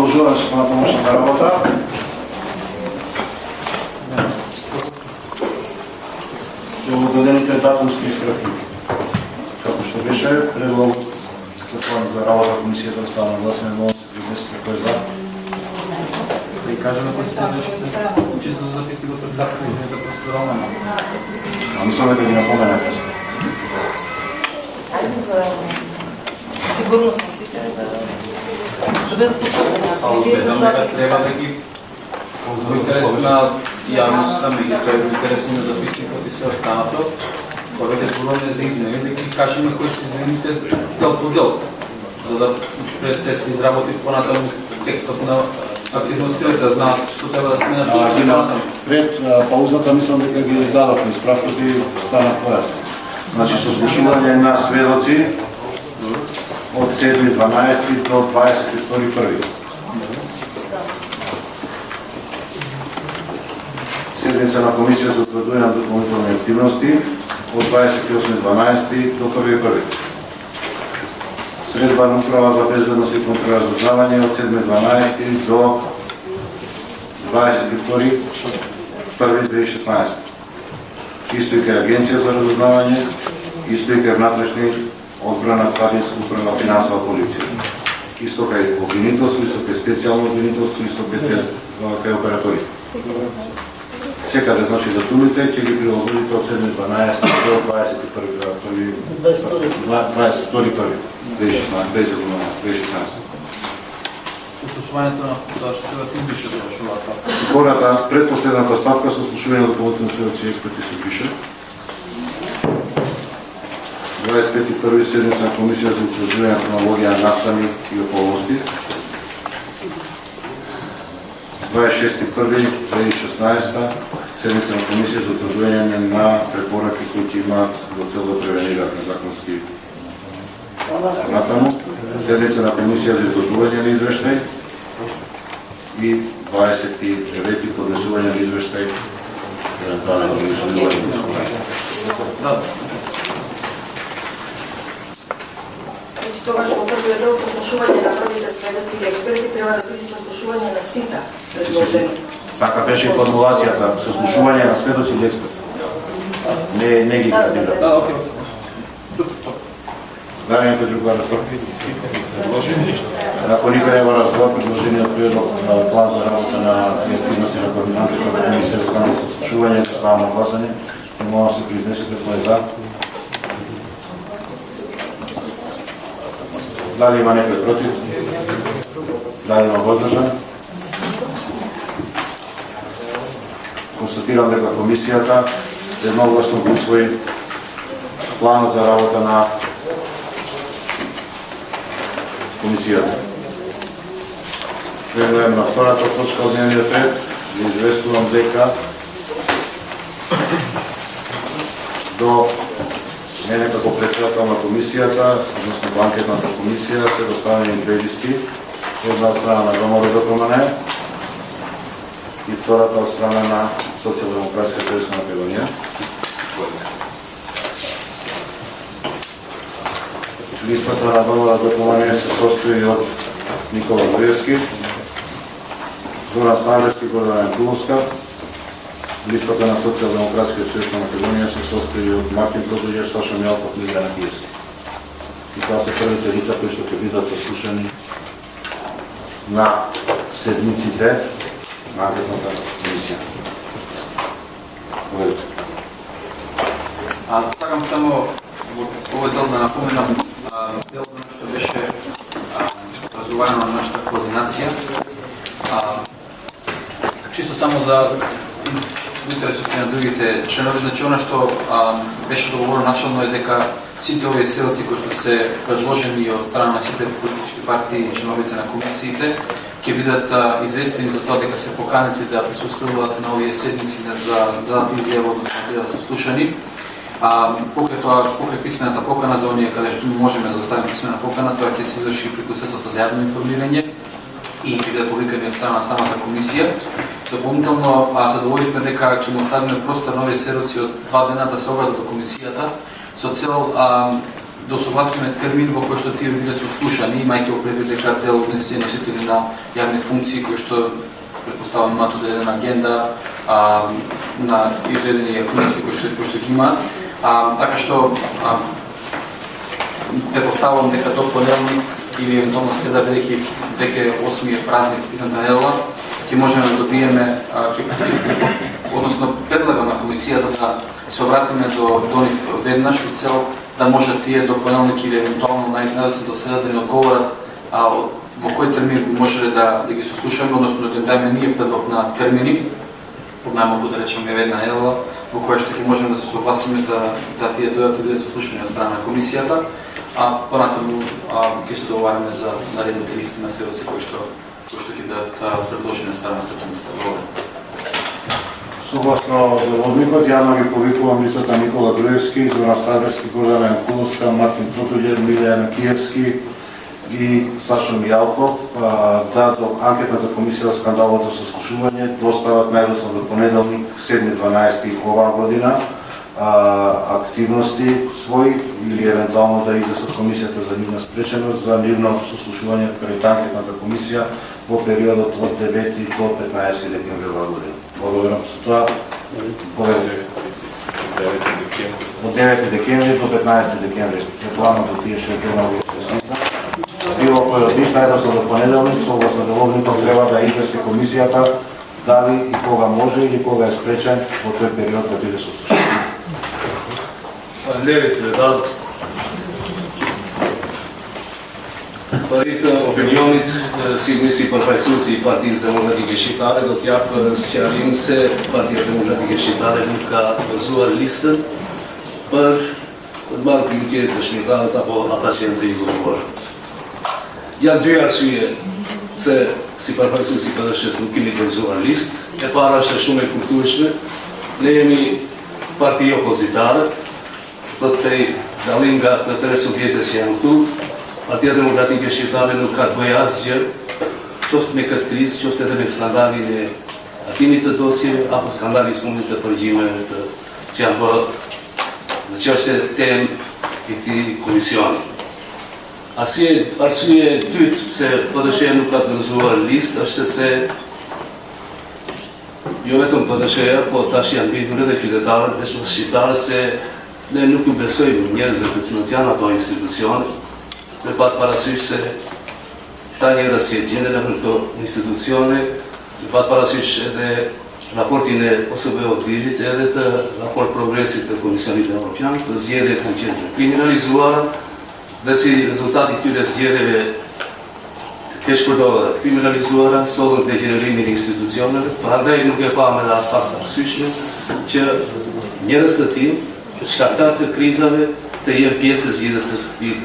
продолжуваме со понатамошната работа. Со дадените датумски искравки. Како што беше, предлог за план за работа комисијата да стане гласен на 30 како е за. Да и кажем кои се точките, чисто за записки до председател и да процедурално. А мислам дека ги напоменам јас. Ајде за сигурност на сите да бидат послушани. Треба да ги во интерес на јавноста, меѓутоа во интерес на записникот и се останато, кога ќе зборуваме за измени, да ги кажеме кои се измените дел по дел, за да пред се изработи понатаму текстот на активностите, да знаат што треба да сменат. Пред паузата мислам дека ги издадовме справката и стана појасно. Значи сослушување на сведоци од 7.12 до 22.1. Седница на комисија за утврдување на дополнителни активности од 28.12 до 1.1. Средба на управа за безбедност и контрразузнавање од 7.12 до 22.1.2016. Исто и кај Агенција за разузнавање, исто и кај внатрешни одбрана, царинска управа, финансова полиција. Исто кај обвинителство, исто кај специјално обвинителство, исто кај операторите. Секаде, значи, датумите ќе ги приложите од 7.12 до 22.1.2016. Сослушувањето на што да се избише за шулата. Гората, предпоследната ставка со слушување на дополнителни сведоци и експерти се пише. 25.1. седница на комисија за утврдување на хронологија на настани и околности. 26.1.2016. седница на комисија за утврдување на препораки кои ќе имаат за цел да превенираат незаконски натаму. Седница на комисија за изготвување на извештај и 29. поднесување на извештај евентуално да изготвување на исковање. Тогаш во првиот дел сослушување на првите сведоци и експерти треба да биде сослушување на сите предложени. Така беше и формулацијата, сослушување на сведоци и експерти. Не ги кандидат. Дали некој друг да разговори? Ако никој нема разговор, предложениот предлог на план за работа на активности на координативната комисија за стане сослушување, ставаме гласање. Молам се произнесете кој е за. Дали има некој против? Дали има воздржан? Констатирам дека комисијата едногласно го усвои планот за работа на комисијата. Преминуваме на втората точка од дневниот ред. Ви известувам дека до мене како председател на комисијата, односно банкетната комисија, се доставени две листи. Една од страна на ВМРО и втората од страна на Социјалдемократска сојуз на Македонија. Листата на ВМРО се состои од Никола Боревски, Зоран Станлевски и Гордана Янкуловска. Листата на Социјалдемократска сојуз на Македонија се состои од Мартин Продолјев, Саша Мјалков и Лилијана Киевски. И тоа се првите лица кои што ќе бидат сослушани на седниците на анкетната комисија. Сакам само во овој дел да напоменам делот на што беше разговарано на нашата координација. Чисто само за интересот на другите членови, значи она што беше договорено начално е дека сите овие сведоци кои што се предложени од страна на сите политички партии и членовите на комисиите ќе бидат известени за тоа дека се поканети да присуствуваат на овие седници за да дадат изјава, односно да бидат сослушани. Покрај писмената покана за оние каде што можеме да доставиме писмена покана, тоа ќе се изврши преку средствата за јавно информирање и ќе бидат публикани од страна на самата комисија. Дополнително задоволивме дека ќе му оставиме простор на овие сведоци од 2 дена да се обратат до комисијата со цел да согласиме термин во кој што тие бидат сослушани, имајќи предвид дека дел од нив се носители на јавни функции кои што предпоставам имаат одредена агенда, на изредени функции кои што ги имаат. Така што предпоставам дека до понеделник или евентуално среда, бидејќи веќе 8-ми празник идната недела, ќе можеме да добиеме, односно предлагам на комисијата да се обратиме до нив веднаш со цел да може тие до понеделник или евентуално најдосно до среда да ни одговорат во кој термин би можеле да ги сослушаме, односно да им дајме ние предлог на термини, од најмалку да речеме една недела, во која што ќе можеме да се согласиме да тие дојдат и бидат сослушани од страна на комисијата, а понатаму ќе се договараме за наредните листи на седоци кои што ќе бидат предложени од страна на комисијата. Согласно деловникот, јавно ги повикувам листата Никола Груевски, Зоран Ставерски, Гордан Янкуловска, Мартин Протуѓер, Милијан Киевски и Сашо Мијалков да до анкетната комисија за скандалото со слушување достават најдосно до понеделник 7.12. оваа година активности своји или евентуално да изнесат комисијата за нивна спреченост за нивно сослушување пред анкетната комисија во периодот од 9 до 15 декември оваа година. Благодарам за тоа. Од 9 декември до 15 декември е планот да тие шејкенови сесница. Било кој од нив најдосно до понеделник, согласно деловникот треба да извести комисијата дали и кога може или кога е спречен во тој период да биде сослушан. Парите опинионит си парфајсуси и партији демократики шитаре до тях сјарим се партија демократики шитаре нука зуар листен пар малку интијето шмитавата по атаченте и говор. Јан две арсује се си парфајсуси kada шест нукили зуар лист е пара што шуме култушме нееми партији опозитаре затоа далинга третре субјекте сјан ту Партија демократики шитале но како јазје, чофт мекат криз, чофт да ме скандали не атимите досие, а по скандали фундите прежиме ќамба чаште тем и ти комисиони. Арсује тут се подешено като зуар лист, а ще се јоветом подешеја по ташијан бидуре да ќе детале, беше шитале се не нуку бесој нјерзвете национална тоа институцијони. Лепат парасуиш се тање да си единена врто институционе, лепат парасуиш еде рапортине особе од дирите, едете рапорт прогресите комисионите европјани, да зједе канчете криминализуара, да си резултати тюде зједеве кеш продават криминализуара, солон дегенерирани институционе, парда и нуке пааме да аспакта парасуишне, че нерастатин, шкартата кризаве, те ја пиесе зједе се вид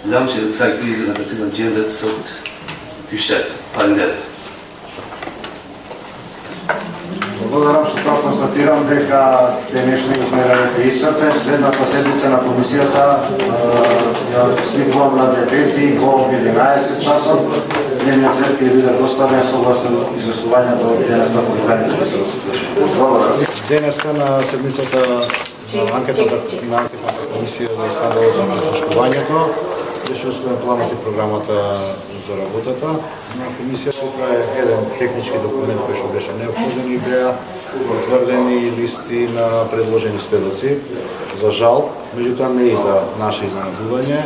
Ламше да цај криза на кацилан джендет сот кюштет, пандет. Благодарам што тоа констатирам дека денешниот дневен ред е исцрпен. Следната седница на комисијата ја свикувам на 9 во 11 часот. Дневниот ред ќе биде доставен согласно известувањето од денеска повикањето што се случи. Благодарам. Денеска на седницата на анкетната комисија за скандалот за прислушувањето беше освоен планот и програмата за работата на комисијата. Тоа е еден технички документ кој што беше неопходен и беа утврдени листи на предложени сведоци. За жал, меѓутоа не и за наше изненадување,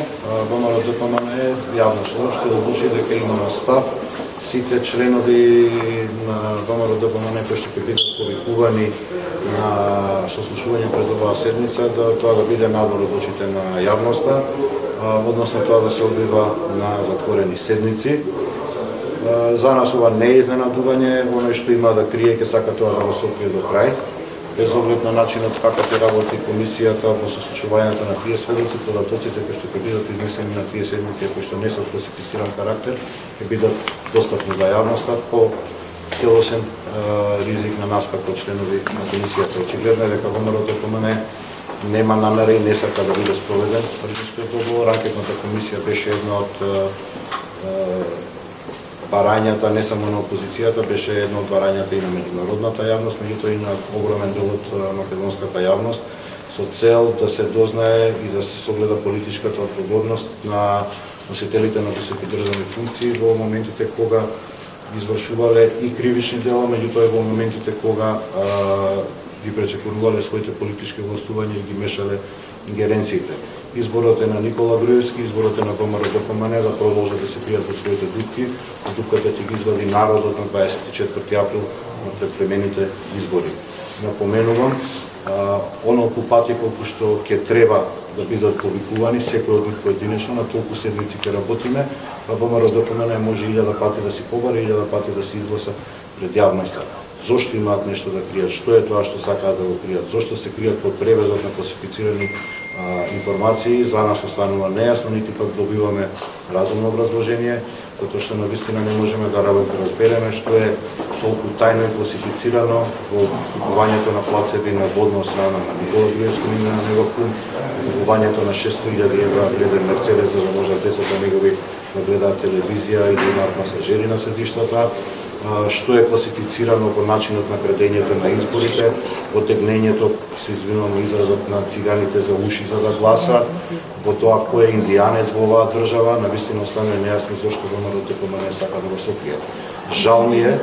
ВМРО-ДПМН јавно соопшти одлучи дека има став сите членови на ВМРО-ДПМН кои што ќе бидат повикувани на сослушување пред оваа седница да тоа да биде надвор од очите на јавноста, односно тоа да се одбива на затворени седници. За нас ова не е изненадување, оној што има да крие ќе сака тоа да го сокрие до крај, без оглед на начинот како ќе работи комисијата во сослушувањето на тие сведоци, податоците кои што ќе бидат изнесени на тие седници кои што не се од класифициран карактер, ќе бидат достапни за јавноста по целосен ризик на нас како членови на комисијата. Очигледно е дека ВМРО-ДПМН нема намера и не сака да биде спроведен Парижскиот договор. Анкетната комисија беше една од барањата не само на опозицијата, беше едно од барањата и на меѓународната јавност, меѓутоа и на огромен дел од македонската јавност, со цел да се дознае и да се согледа политичката одговорност на носителите на високи државни функции во моментите кога извршувале и кривични дела, меѓутоа во моментите кога ги пречекорувале своите политички властувања и ги мешале ингеренциите. Изборот е на Никола Груевски, изборот е на ВМРО-ДПМН да продолжат да се кријат во своите дупки, дупката ќе ги извади народот на 24 април на предпремените избори. Напоменувам, онолку пати колку што ќе треба да бидат повикувани, секој од нив поединечно, на толку седмици ќе работиме, а ВМРО-ДПМН може 1000 пати да си побари, 1000 пати да се изгласа пред јавноста. Зошто имаат нешто да кријат? Што е тоа што сакаат да го кријат? Зошто се кријат под превезот на класифицирани информации? За нас останува нејасно, нити пак добиваме разумно образложение, затоа што навистина не можеме да разбереме што е толку тајно и класифицирано во купувањето на плацеви на водна од страна на Никола Груевски и на негов кум, купувањето на 600.000 евра вреден Мерцедес за да можат децата негови да гледаат телевизија и да имаат масажери на седиштата, што е класифицирано во начинот на крадењето на изборите, отегнењето, се извинувам изразот, на циганите за уши за да гласа, во тоа кој е индијанец во оваа држава, навистина остане нејасно зошто ВМРО-ДПМН сака да го сокрие. Жал ми е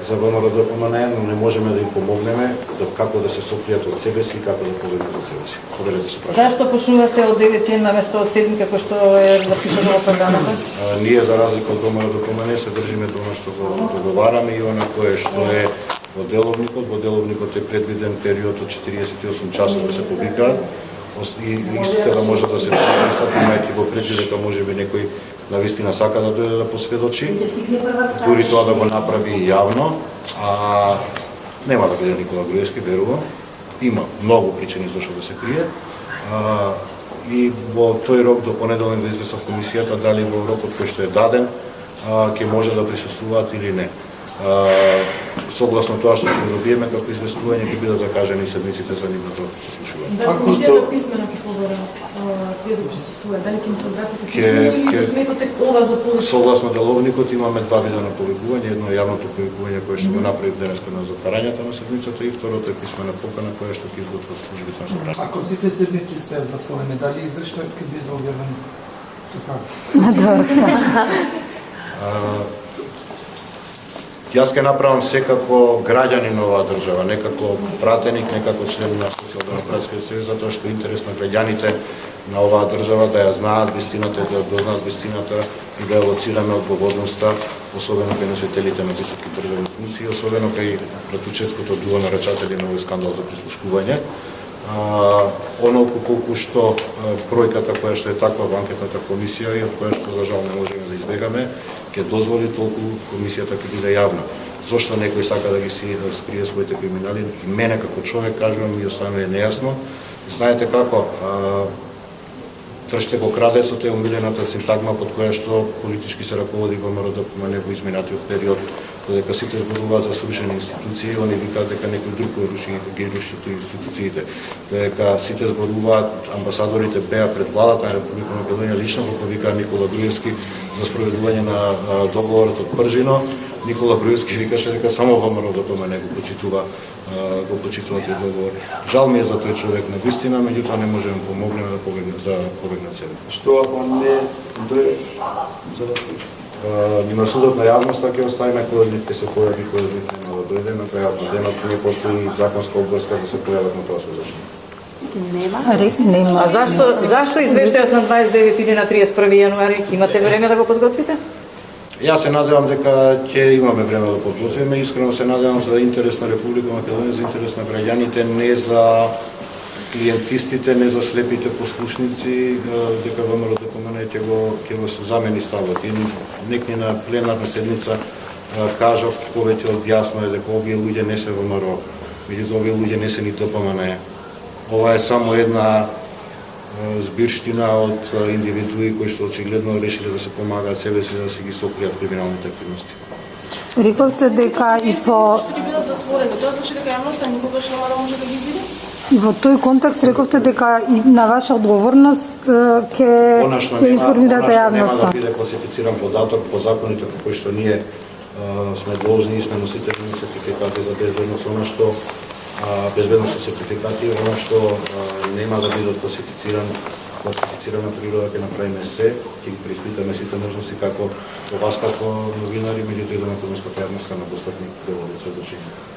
за ВМРО-ДПМН, но не можеме да им помогнеме како да се сокријат од себе си и како да победат од себе си. Победете се прашање. Зашто почнувате од 9 на место од 7 како што е запишано во програмата? Ние за разлика од ВМРО-ДПМН се држиме до она што го договараме и она кое што е во деловникот. Во деловникот е предвиден период од 48 часот да се повикаат и листите да може да се подпишат, имајќи во предвид дека можеби некој навистина сака да дојде да посведочи, дури тоа да го направи јавно, нема да биде Никола Груевски, верувам. Има многу причини зашто да се крие. И во тој рок до понеделник да извеса в комисијата дали во рокот кој што е даден ќе може да присуствуваат или не. Согласно тоа што ќе добиеме како известување ќе бидат закажени и седмиците за нивното слушување. Да, комисијата писмено ќе побара да присуствува, дали ќе ми се обратите писмено или ќе сметате ова за повеќе? Согласно деловникот имаме два вида на повикување, едно е јавното повикување кое што го направи денеска на затварањето на седмицата и второто е писмена покана која што ќе изготват службите на собранието. Ако сите седмици се затворени, дали извештајот ќе биде објавен така? Јас ќе направам секако граѓанин на оваа држава, не како пратеник, не како член на Социјалдемократскиот съюз, затоа што интерес на граѓаните на оваа држава да ја знаат вистината, да дознаат вистината и да ја лоцираме одговорноста, особено кај носителите на високи државни функции, особено кај братучетското дуо нарачатели на овој скандал за прислушкување. Онолку колку што бројката која што е таква во анкетната комисија и од која што за жал не можеме да избегаме, ќе дозволи толку комисијата ќе биде јавна. Зошто некој сака да ги скрие своите криминали? И мене како човек, кажувам, ми останува нејасно. Знаете како, трште го крадецот е умилената синтагма под која што политички се раководи ВМРО-ДПМН во изминатиот период, додека сите зборуваат за срушени институции, они викаат дека некој друг ги руши институциите. Дека сите зборуваат, амбасадорите беа пред владата на Република Македонија, лично го повикаа Никола Груевски за спроведување на договорот од Пржино. Никола Груевски викаше дека само ВМРО-ДПМН го почитува тој договор. Жал ми е за тој човек на вистина, меѓутоа не можеме помогнеме да побегне од себе. Што ако не дојде за да Нима судот на јавноста ќе оставиме кој од нив ќе се појави, кој од нив нема да дојде, на крајот на денот не постои законска обврска да се појават на тоа сведочење. Нема. А зашто извештајот на 29 или на 31 јануари? Имате време да го подготвите? Јас се надевам дека ќе имаме време да подготвиме, искрено се надевам за интерес на Република Македонија, за интерес на граѓаните, не за клиентистите, не за слепите послушници, дека ВМРО-ДПМН ќе го замени ставот. И некни на пленарна седница кажав повеќе од јасно е дека овие луѓе не се ВМРО, меѓутоа овие луѓе не се ни ДПМН. Ова е само една збирштина од индивидуи кои што очигледно решиле да се помагаат себе си да си ги сокријат криминалните активности. Рековте дека и по што ќе бидат затворени, тоа значи дека јавноста никогаш нема да може да ги види? Во тој контекст рековте дека и на ваша одговорност ќе информирате јавноста. Нема да биде класифициран податок по законите по кои што ние сме должни и сме носители на сертификати за безбедност. Она што безбедносни сертификати, оно што нема да бидат класифицирана природа, ќе направиме се, ќе ги преиспитаме сите можности како вас како новинари, меѓутоа и да на филмската јавност на достапни делови сведочења.